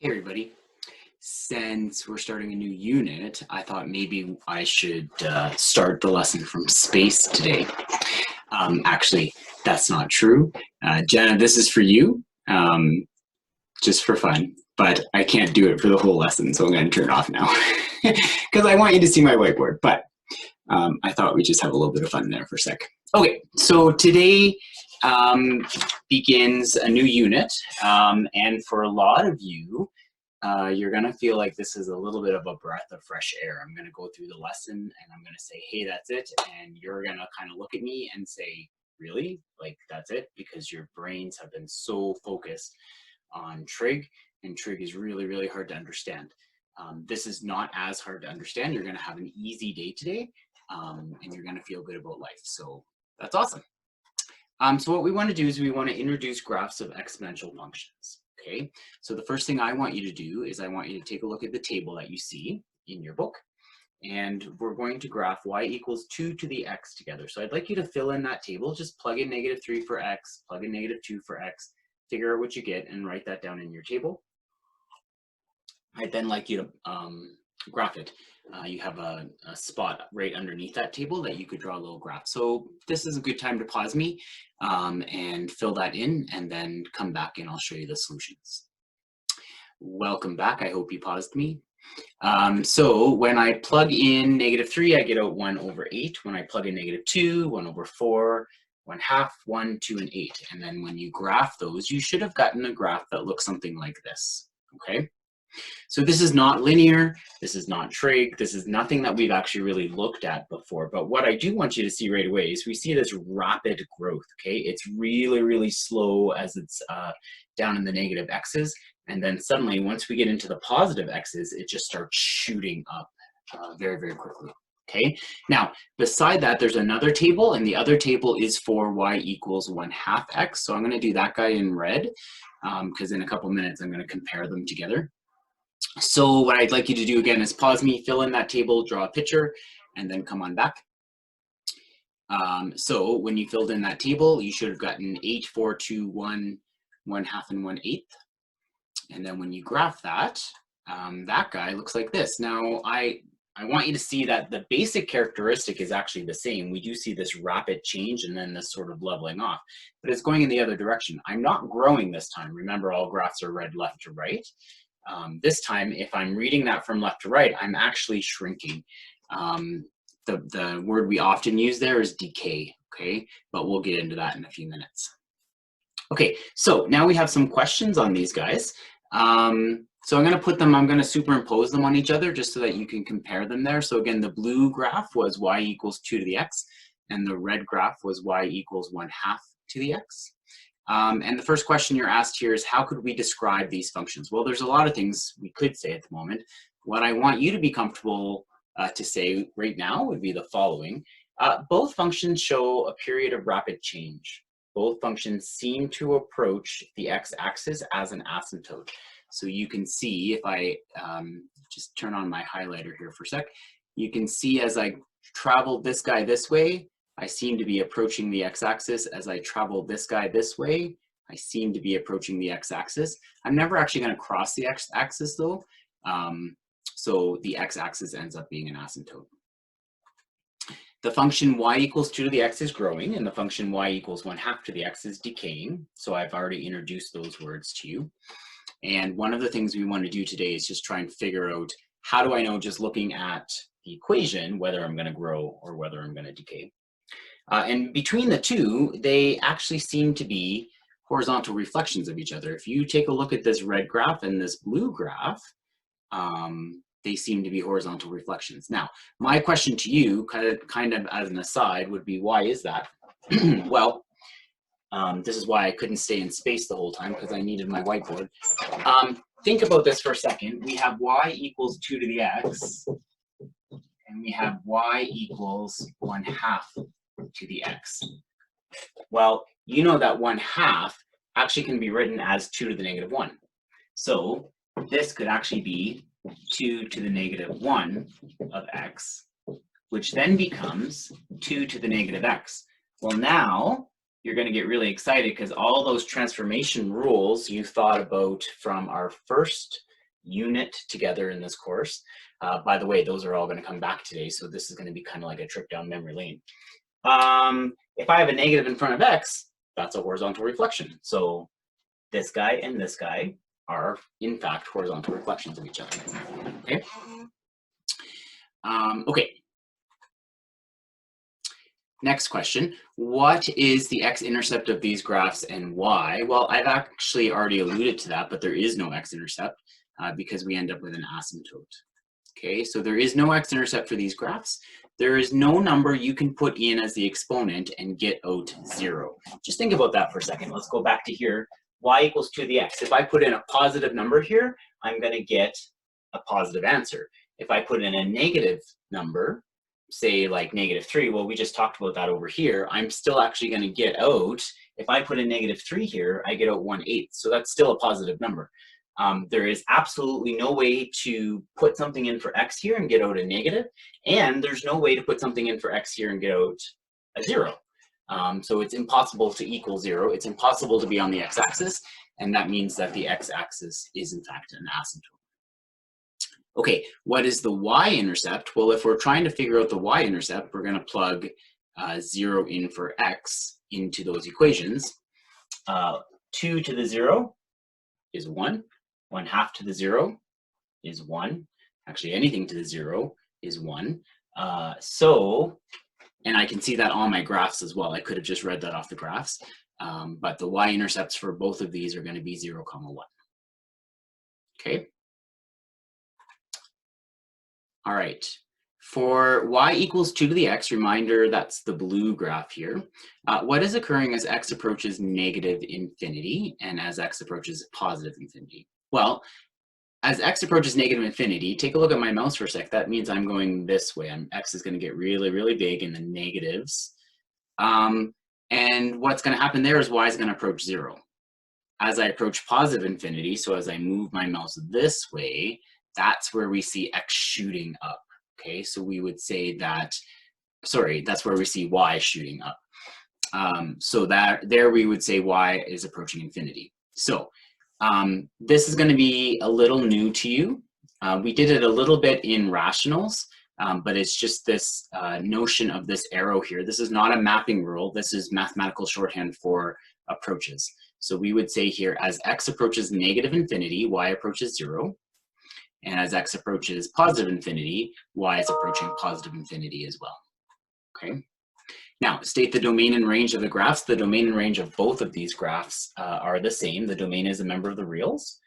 Hey everybody, since we're starting a new unit, I thought maybe I should start the lesson from space today. Actually, that's not true. Jenna, this is for you, just for fun, but I can't do it for the whole lesson, so I'm going to turn it off now because I want you to see my whiteboard, but I thought we'd just have a little bit of fun there for a sec. Okay, so today begins a new unit, and for a lot of you, you're going to feel like this is a little bit of a breath of fresh air. I'm going to go through the lesson and I'm going to say, hey, that's it. And you're going to kind of look at me and say, really? Like, that's it? Because your brains have been so focused on trig, and trig is really, really hard to understand. This is not as hard to understand. You're going to have an easy day today, and you're going to feel good about life. So that's awesome. So what we want to do is we want to introduce graphs of exponential functions. Okay, so the first thing I want you to do is I want you to take a look at the table that you see in your book, and we're going to graph y equals 2 to the x together. So I'd like you to fill in that table. Just plug in -3 for x, plug in -2 for x, figure out what you get, and write that down in your table. I'd then like you to graph it. You have a spot right underneath that table that you could draw a little graph. So this is a good time to pause me and fill that in, and then come back and I'll show you the solutions. Welcome back. I hope you paused me. So when I plug in -3, I get out 1/8. When I plug in -2, 1/4, 1/2, 1, 2, and 8. And then when you graph those, you should have gotten a graph that looks something like this. Okay. So this is not linear, this is not trig, this is nothing that we've actually really looked at before. But what I do want you to see right away is we see this rapid growth, okay? It's really, really slow as it's down in the negative x's. And then suddenly, once we get into the positive x's, it just starts shooting up very, very quickly, okay? Now, beside that, there's another table, and the other table is for y equals 1/2 x. So I'm gonna do that guy in red, because in a couple minutes, I'm gonna compare them together. So what I'd like you to do again is pause me, fill in that table, draw a picture, and then come on back. So when you filled in that table, you should have gotten 8, 4, 2, 1, 1/2, and 1/8. And then when you graph that, that guy looks like this. Now, I want you to see that the basic characteristic is actually the same. We do see this rapid change and then this sort of leveling off, but it's going in the other direction. I'm not growing this time. Remember, all graphs are read left to right. This time, if I'm reading that from left to right, I'm actually shrinking. The word we often use there is decay, okay? But we'll get into that in a few minutes. Okay, so now we have some questions on these guys. So I'm gonna superimpose them on each other just so that you can compare them there. So again, the blue graph was y equals 2 to the x, and the red graph was y equals 1/2 to the x. And the first question you're asked here is, how could we describe these functions? Well, there's a lot of things we could say at the moment. What I want you to be comfortable to say right now would be the following. Both functions show a period of rapid change. Both functions seem to approach the x-axis as an asymptote. So you can see, if I just turn on my highlighter here for a sec, you can see as I travel this guy this way, I seem to be approaching the x-axis. As I travel this guy this way, I seem to be approaching the x-axis. I'm never actually going to cross the x-axis though, so the x-axis ends up being an asymptote. The function y equals 2 to the x is growing, and the function y equals 1/2 to the x is decaying. So I've already introduced those words to you. And one of the things we want to do today is just try and figure out, how do I know, just looking at the equation, whether I'm going to grow or whether I'm going to decay. And between the two, they actually seem to be horizontal reflections of each other. If you take a look at this red graph and this blue graph, they seem to be horizontal reflections. Now, my question to you, kind of as an aside, would be, why is that? Well, this is why I couldn't stay in space the whole time, because I needed my whiteboard. Think about this for a second. We have y equals 2 to the x, and we have y equals 1/2 to the x. Well, you know that 1/2 actually can be written as 2 to the -1. So this could actually be 2 to the -1 of x, which then becomes 2 to the -x. Well, now you're going to get really excited because all those transformation rules you thought about from our first unit together in this course. By the way, those are all going to come back today, so this is going to be kind of like a trip down memory lane. If I have a negative in front of x, that's a horizontal reflection. So this guy and this guy are, in fact, horizontal reflections of each other. Okay. Okay. Next question. What is the x-intercept of these graphs and why? Well, I've actually already alluded to that, but there is no x-intercept because we end up with an asymptote. Okay, so there is no x-intercept for these graphs. There is no number you can put in as the exponent and get out 0. Just think about that for a second. Let's go back to here. Y equals 2 to the x. If I put in a positive number here, I'm going to get a positive answer. If I put in a negative number, say like -3, well, we just talked about that over here, I'm still actually going to get out, if I put in -3 here, I get out 1/8. So that's still a positive number. There is absolutely no way to put something in for x here and get out a negative, and there's no way to put something in for x here and get out a 0. So it's impossible to equal 0. It's impossible to be on the x-axis, and that means that the x-axis is in fact an asymptote. Okay, what is the y-intercept? Well, if we're trying to figure out the y-intercept, we're going to plug 0 in for x into those equations. 2 to the 0 is 1. 1/2 to the 0 is 1. Actually, anything to the 0 is 1. And I can see that on my graphs as well. I could have just read that off the graphs. But the y-intercepts for both of these are going to be 0, 1. Okay. All right. For y equals 2 to the x, reminder that's the blue graph here. What is occurring as x approaches -infinity and as x approaches positive infinity? Well, as x approaches -infinity, take a look at my mouse for a sec. That means I'm going this way. X is going to get really, really big in the negatives. And what's going to happen there is y is going to approach 0. As I approach positive infinity, so as I move my mouse this way, that's where we see x shooting up. Okay, so we would say that, sorry, that's where we see y shooting up. So that there we would say y is approaching infinity. So this is going to be a little new to you. We did it a little bit in rationals, but it's just this notion of this arrow here. This is not a mapping rule. This is mathematical shorthand for approaches. So we would say here, as x approaches -infinity, y approaches 0. And as x approaches positive infinity, y is approaching positive infinity as well. Okay. Now, state the domain and range of the graphs. The domain and range of both of these graphs are the same. The domain is a member of the reals,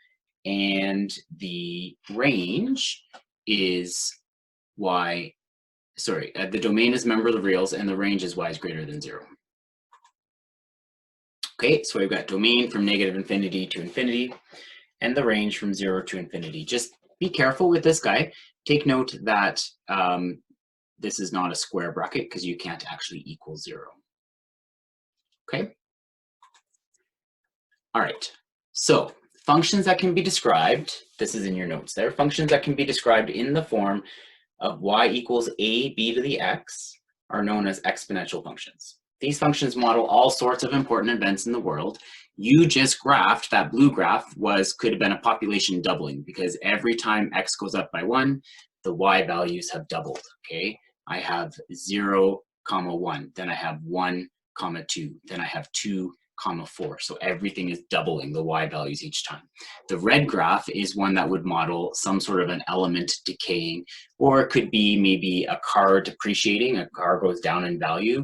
and the range is y. Sorry, the domain is a member of the reals, and the range is y is greater than 0. Okay, so we've got domain from -infinity to infinity, and the range from 0 to infinity. Just be careful with this guy. Take note that this is not a square bracket because you can't actually equal 0. Okay? All right. So functions that can be described, this is in your notes there, functions that can be described in the form of y equals ab to the x are known as exponential functions. These functions model all sorts of important events in the world. You just graphed, that blue graph could have been a population doubling because every time x goes up by 1, the y values have doubled, okay? I have 0, 1, then I have 1, 2, then I have 2, 4. So everything is doubling the y values each time. The red graph is one that would model some sort of an element decaying, or it could be maybe a car depreciating. A car goes down in value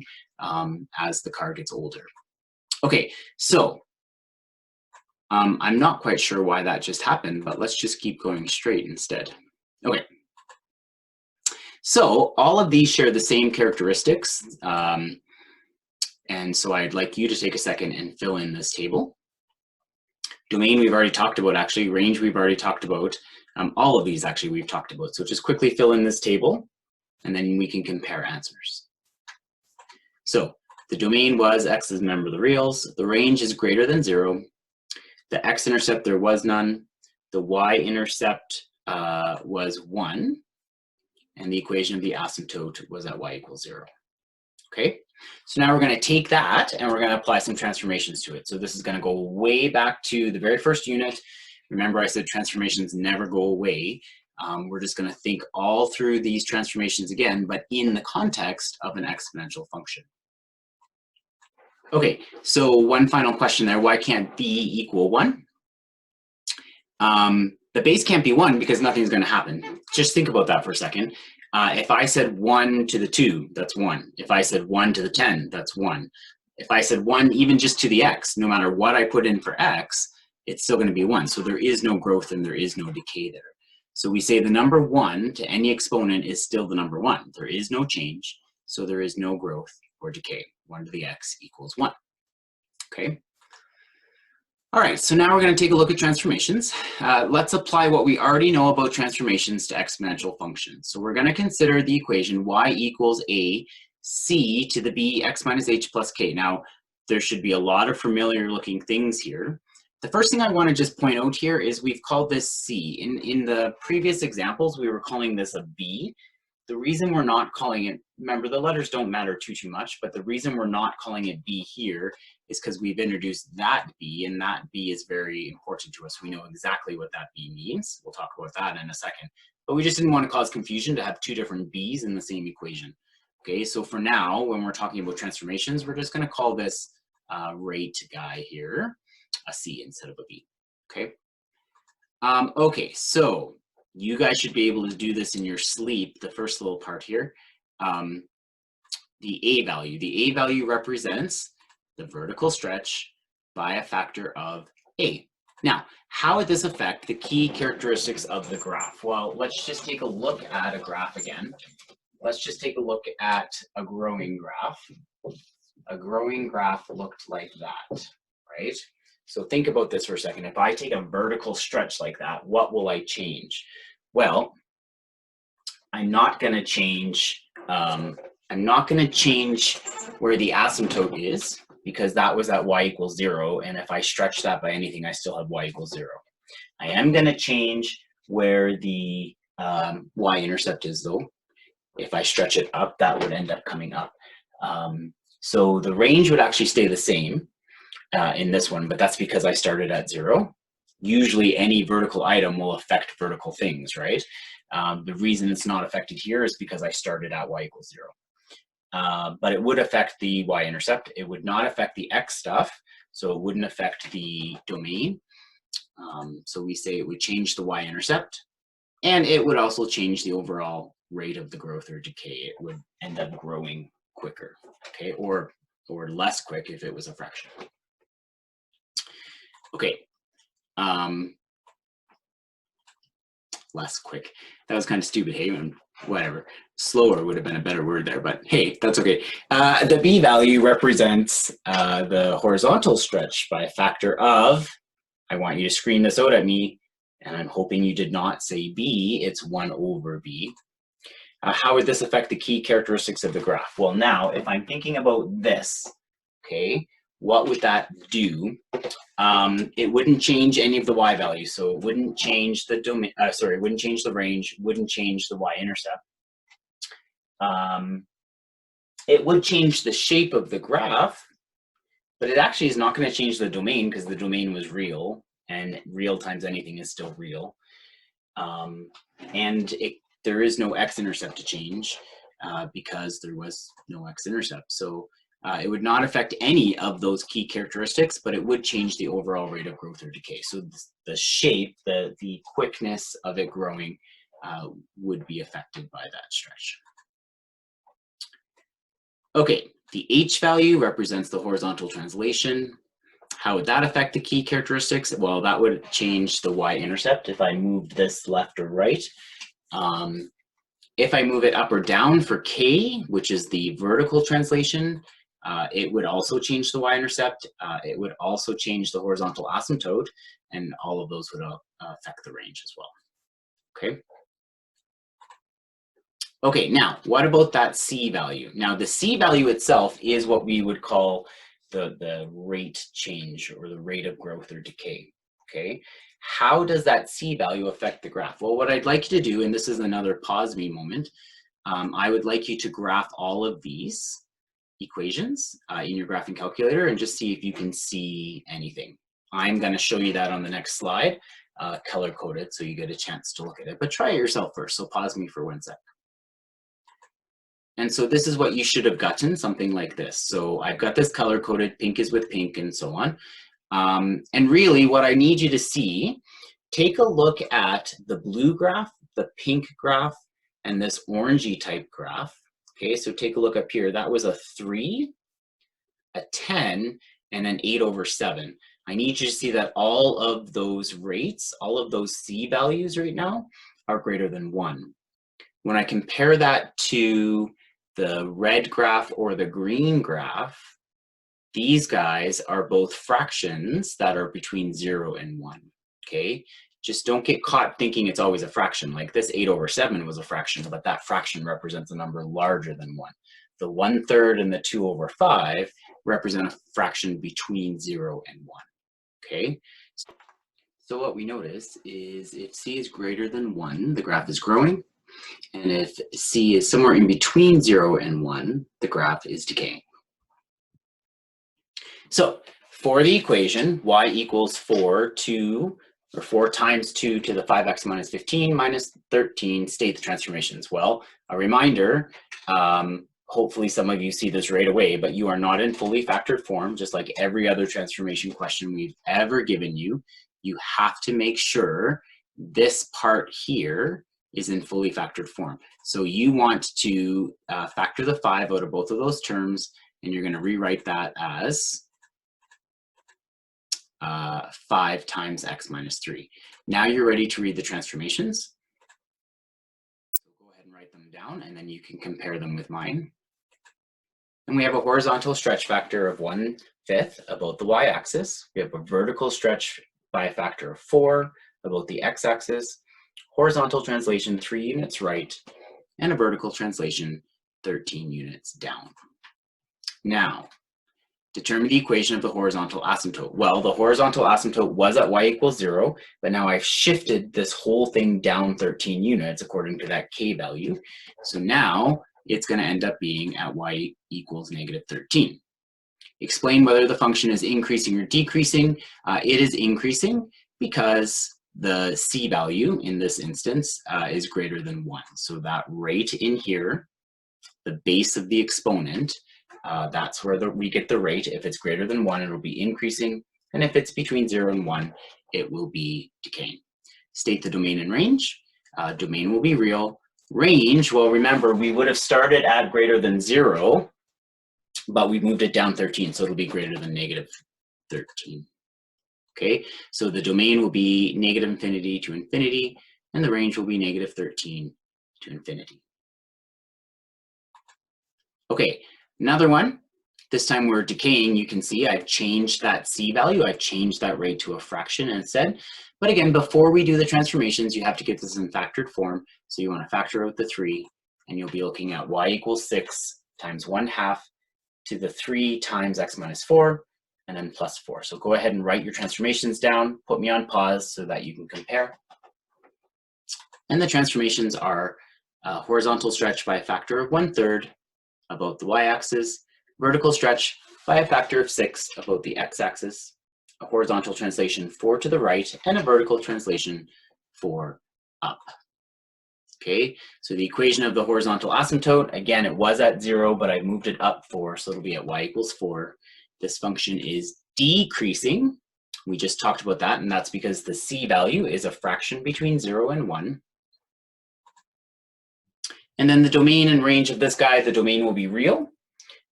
as the car gets older. Okay, so I'm not quite sure why that just happened, but let's just keep going straight instead. Okay. So all of these share the same characteristics. And so I'd like you to take a second and fill in this table. Domain we've already talked about, actually. Range we've already talked about. All of these actually we've talked about. So just quickly fill in this table and then we can compare answers. So the domain was x is a member of the reals. The range is greater than 0. The x-intercept, there was none. The y-intercept was 1. And the equation of the asymptote was at y equals 0. Okay, so now we're going to take that and we're going to apply some transformations to it. So this is going to go way back to the very first unit Remember I said transformations never go away. We're just going to think all through these transformations again, but in the context of an exponential function. Okay, so one final question there. Why can't b equal 1? The base can't be 1 because nothing's going to happen. Just think about that for a second. If I said 1 to the 2, that's 1. If I said 1 to the 10, that's 1. If I said 1 even just to the x, no matter what I put in for x, it's still going to be 1. So there is no growth and there is no decay there. So we say the number 1 to any exponent is still the number 1. There is no change, so there is no growth or decay. 1 to the x equals 1. Okay. All right, so now we're going to take a look at transformations. Let's apply what we already know about transformations to exponential functions. So we're going to consider the equation y equals a c to the b x minus h plus k. Now, there should be a lot of familiar looking things here. The first thing I want to just point out here is we've called this c. In the previous examples, we were calling this a b. The reason we're not calling it, remember the letters don't matter too much, but the reason we're not calling it b here is because we've introduced that b, and that b is very important to us. We know exactly what that b means. We'll talk about that in a second. But we just didn't want to cause confusion to have two different b's in the same equation. Okay, so for now, when we're talking about transformations, we're just going to call this rate guy here a c instead of a b. Okay. Okay, so you guys should be able to do this in your sleep, the first little part here. The a value. The a value represents the vertical stretch by a factor of a. Now, how would this affect the key characteristics of the graph? Well, let's just take a look at a graph again. Let's just take a look at a growing graph. A growing graph looked like that, right? So think about this for a second. If I take a vertical stretch like that, what will I change? Well, I'm not going to change where the asymptote is, because that was at y equals 0, and if I stretch that by anything, I still have y equals 0. I am going to change where the y-intercept is, though. If I stretch it up, that would end up coming up. So the range would actually stay the same in this one, but that's because I started at 0. Usually any vertical item will affect vertical things, right? The reason it's not affected here is because I started at y equals 0. But it would affect the y-intercept. It would not affect the x stuff, so it wouldn't affect the domain. So we say it would change the y-intercept, and it would also change the overall rate of the growth or decay. It would end up growing quicker, okay, or less quick if it was a fraction. Okay, less quick. That was kind of stupid, hey, whatever. Slower would have been a better word there, but hey, that's okay. The b value represents the horizontal stretch by a factor of, I want you to screen this out at me, and I'm hoping you did not say b, it's 1 over b. How would this affect the key characteristics of the graph? Well, now, if I'm thinking about this, okay, what would that do? It wouldn't change any of the y values, so it wouldn't change the domain. Sorry, it wouldn't change the range, wouldn't change the y-intercept. It would change the shape of the graph, but it actually is not going to change the domain because the domain was real, and real times anything is still real. And there is no x-intercept to change because there was no x-intercept. So it would not affect any of those key characteristics, but it would change the overall rate of growth or decay. So the shape, the quickness of it growing would be affected by that stretch. Okay, the h value represents the horizontal translation. How would that affect the key characteristics? Well, that would change the y-intercept if I moved this left or right. If I move it up or down for k, which is the vertical translation, it would also change the y-intercept. It would also change the horizontal asymptote, and all of those would affect the range as well. Okay. Okay, now what about that c value? Now the c value itself is what we would call the rate change, or the rate of growth or decay. Okay, how does that c value affect the graph? Well, what I'd like you to do, and this is another pause me moment, I would like you to graph all of these equations in your graphing calculator and just see if you can see anything. I'm going to show you that on the next slide. color-coded so you get a chance to look at it. But try it yourself first, so pause me for 1 sec. And so this is what you should have gotten, something like this. So I've got this color-coded, pink is with pink and so on. And really what I need you to see, take a look at the blue graph, the pink graph, and this orangey type graph. Okay, so take a look up here. That was a 3, a 10, and an 8/7. I need you to see that all of those rates, all of those C values right now are greater than 1. When I compare that to the red graph or the green graph, these guys are both fractions that are between 0 and 1, okay? Just don't get caught thinking it's always a fraction. Like this 8/7 was a fraction, but that fraction represents a number larger than 1. The 1/3 and the 2/5 represent a fraction between 0 and 1, okay? So what we notice is if C is greater than 1, the graph is growing. And if C is somewhere in between 0 and 1, the graph is decaying. So for the equation, y equals 4 times 2 to the 5x minus 15 minus 13, state the transformations. Well, a reminder, hopefully some of you see this right away, but you are not in fully factored form, just like every other transformation question we've ever given you. You have to make sure this part here is in fully factored form. So you want to factor the 5 out of both of those terms, and you're going to rewrite that as 5 times x minus 3. Now you're ready to read the transformations. So go ahead and write them down, and then you can compare them with mine. And we have a horizontal stretch factor of 1/5 about the y-axis. We have a vertical stretch by a factor of 4 about the x-axis. Horizontal translation 3 units right, and a vertical translation 13 units down. Now, determine the equation of the horizontal asymptote. Well, the horizontal asymptote was at y equals 0, but now I've shifted this whole thing down 13 units according to that k value. So now it's going to end up being at y equals negative 13. Explain whether the function is increasing or decreasing. It is increasing because the c value in this instance is greater than 1. So that rate in here, the base of the exponent, that's where we get the rate. If it's greater than 1, it'll be increasing. And if it's between 0 and 1, it will be decaying. State the domain and range. Domain will be real. Range, well, remember, we would have started at greater than 0, but we moved it down 13, so it'll be greater than negative 13. Okay, so the domain will be negative infinity to infinity, and the range will be negative 13 to infinity. Okay, another one. This time we're decaying. You can see I've changed that c value. I've changed that rate to a fraction instead. But again, before we do the transformations, you have to get this in factored form. So you want to factor out the 3, and you'll be looking at y equals 6 times 1/2 to the 3 times x minus 4, and then plus 4. So go ahead and write your transformations down. Put me on pause so that you can compare. And the transformations are horizontal stretch by a factor of 1/3 about the y-axis, vertical stretch by a factor of 6 about the x-axis, a horizontal translation 4 to the right, and a vertical translation 4 up. Okay, so the equation of the horizontal asymptote, again, it was at 0, but I moved it up 4, so it'll be at y equals 4. This function is decreasing. We just talked about that, and that's because the c value is a fraction between 0 and 1. And then the domain and range of this guy, the domain will be real.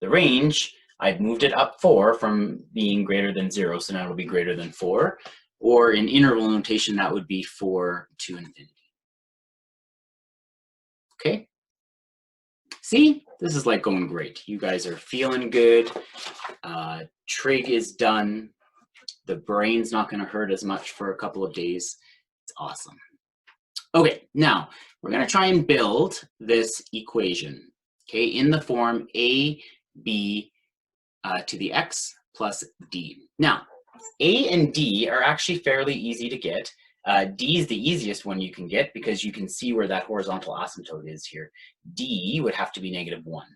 The range, I've moved it up 4 from being greater than 0, so now it'll be greater than 4. Or in interval notation, that would be 4 to infinity. Okay? See, this is like going great. You guys are feeling good. Trig is done. The brain's not going to hurt as much for a couple of days. It's awesome. Okay, now we're going to try and build this equation, okay, in the form a b to the x plus d. Now, a and d are actually fairly easy to get. D is the easiest one you can get because you can see where that horizontal asymptote is here. D would have to be negative 1,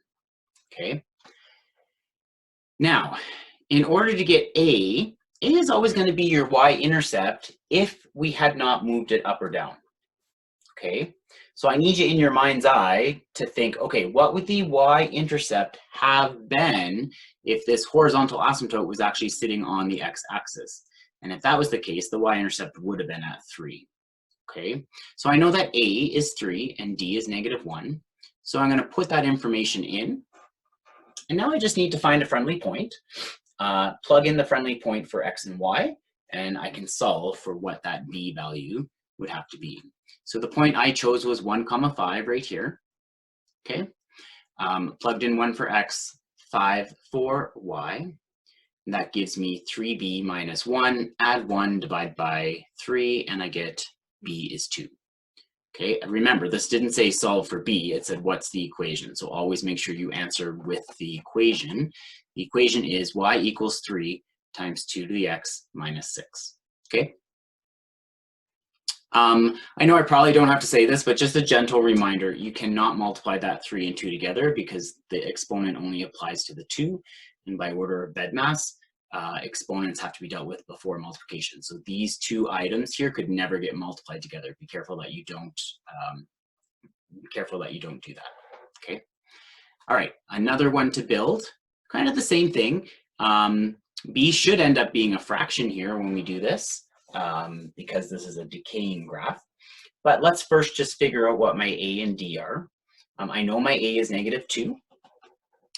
okay? Now, in order to get a, A is always going to be your y-intercept if we had not moved it up or down. Okay, so I need you in your mind's eye to think, okay, what would the y-intercept have been if this horizontal asymptote was actually sitting on the x-axis? And if that was the case, the y-intercept would have been at 3. Okay, so I know that A is 3 and D is -1. So I'm going to put that information in. And now I just need to find a friendly point, plug in the friendly point for x and y, and I can solve for what that B value would have to be. So the point I chose was 1, 5 right here. Okay, plugged in 1 for x, 5 for y. And that gives me 3b minus 1, add 1, divide by 3, and I get b is 2. Okay, remember, this didn't say solve for b, it said what's the equation. So always make sure you answer with the equation. The equation is y equals 3 times 2 to the x minus 6. Okay? I know I probably don't have to say this, but just a gentle reminder, you cannot multiply that 3 and 2 together because the exponent only applies to the 2. And by order of bedmass, exponents have to be dealt with before multiplication. So these two items here could never get multiplied together. Be careful that you don't do that. Okay. All right, another one to build, kind of the same thing. B should end up being a fraction here when we do this, because this is a decaying graph. But let's first just figure out what my A and D are. I know my A is -2.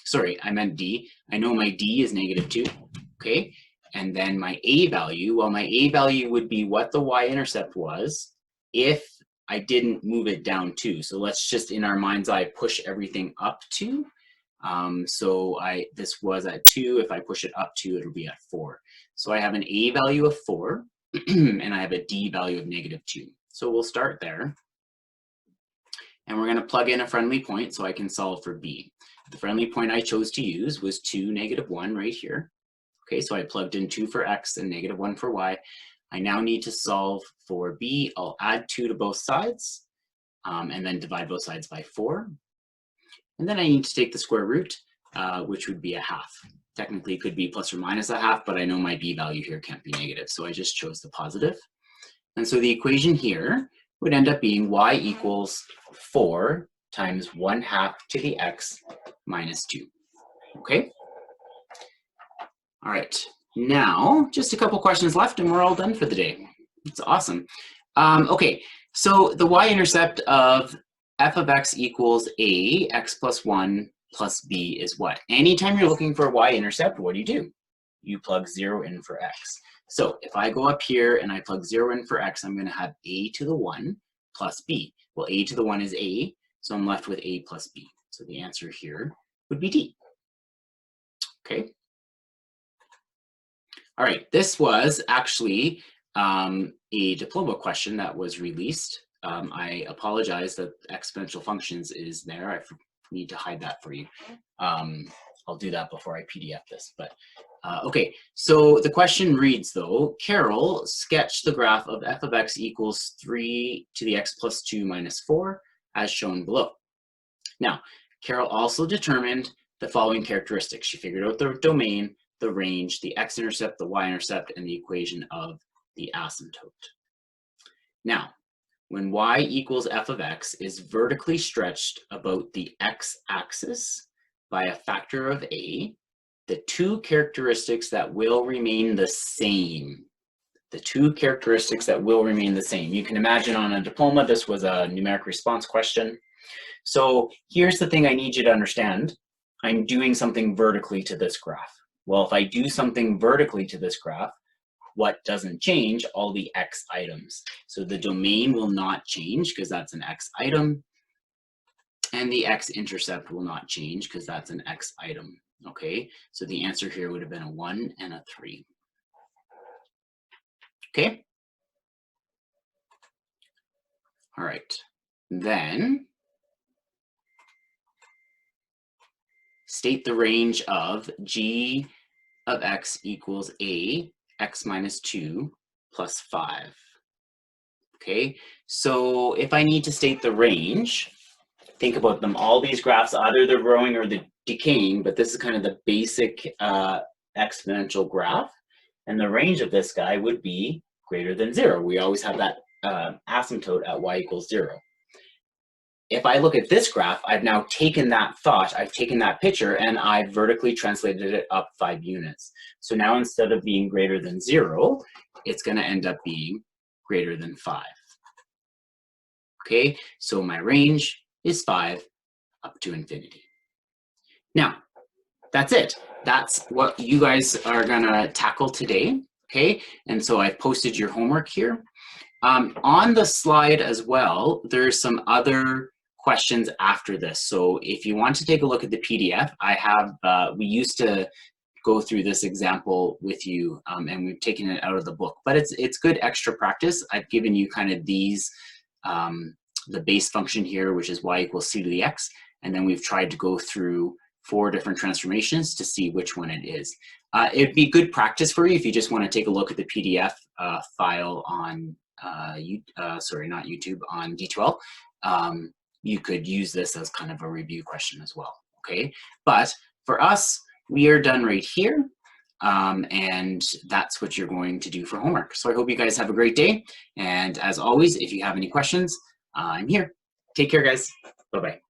Sorry, I meant D. I know my D is -2. Okay, and then my A value, well, my A value would be what the y-intercept was if I didn't move it down 2. So let's just, in our mind's eye, push everything up 2. So this was at 2. If I push it up 2, it'll be at 4. So I have an A value of 4, and I have a D value of -2. So we'll start there. And we're going to plug in a friendly point so I can solve for B. The friendly point I chose to use was 2, -1 right here. Okay, so I plugged in 2 for x and -1 for y. I now need to solve for b. I'll add 2 to both sides, and then divide both sides by 4. And then I need to take the square root, which would be a half. Technically, it could be plus or minus a half, but I know my b value here can't be negative, so I just chose the positive. And so the equation here would end up being y equals 4 times 1/2 to the x minus 2. Okay? All right, now just a couple questions left and we're all done for the day. It's awesome. Okay, so the y-intercept of f of x equals a, x plus 1 plus b is what? Anytime you're looking for a y-intercept, what do? You plug 0 in for x. So if I go up here and I plug 0 in for x, I'm going to have a to the 1 plus b. Well, a to the 1 is a, so I'm left with a plus b. So the answer here would be D. Okay. All right, this was actually a diploma question that was released. I apologize that exponential functions is there. I need to hide that for you. I'll do that before I PDF this, but okay. So the question reads though, Carol sketched the graph of f of x equals 3 to the x plus 2 minus 4 as shown below. Now, Carol also determined the following characteristics. She figured out the domain, the range, the x-intercept, the y-intercept, and the equation of the asymptote. Now, when y equals f of x is vertically stretched about the x-axis by a factor of a, the two characteristics that will remain the same. The two characteristics that will remain the same. You can imagine on a diploma, this was a numeric response question. So here's the thing I need you to understand. I'm doing something vertically to this graph. Well, if I do something vertically to this graph, what doesn't change? All the x items. So the domain will not change because that's an x item. And the x-intercept will not change because that's an x item. Okay, so the answer here would have been a 1 and a 3. Okay. All right. Then state the range of g of x equals a, x minus 2 plus 5. Okay, so if I need to state the range, think about them. All these graphs, either they're growing or they're decaying, but this is kind of the basic exponential graph. And the range of this guy would be greater than 0. We always have that asymptote at y equals 0. If I look at this graph, I've now taken that thought, I've taken that picture, and I've vertically translated it up 5 units. So now instead of being greater than 0, it's going to end up being greater than 5. Okay, so my range is 5 up to infinity. Now, that's it. That's what you guys are going to tackle today. Okay, and so I've posted your homework here. On the slide as well, there's some other questions after this. So if you want to take a look at the PDF, I have, we used to go through this example with you and we've taken it out of the book, but it's good extra practice. I've given you kind of these, the base function here, which is y equals c to the x, and then we've tried to go through 4 different transformations to see which one it is. It'd be good practice for you if you just want to take a look at the PDF file on, sorry, not YouTube, on D12. You could use this as kind of a review question as well, okay? But for us, we are done right here, and that's what you're going to do for homework. So I hope you guys have a great day, and as always, if you have any questions, I'm here. Take care, guys. Bye-bye.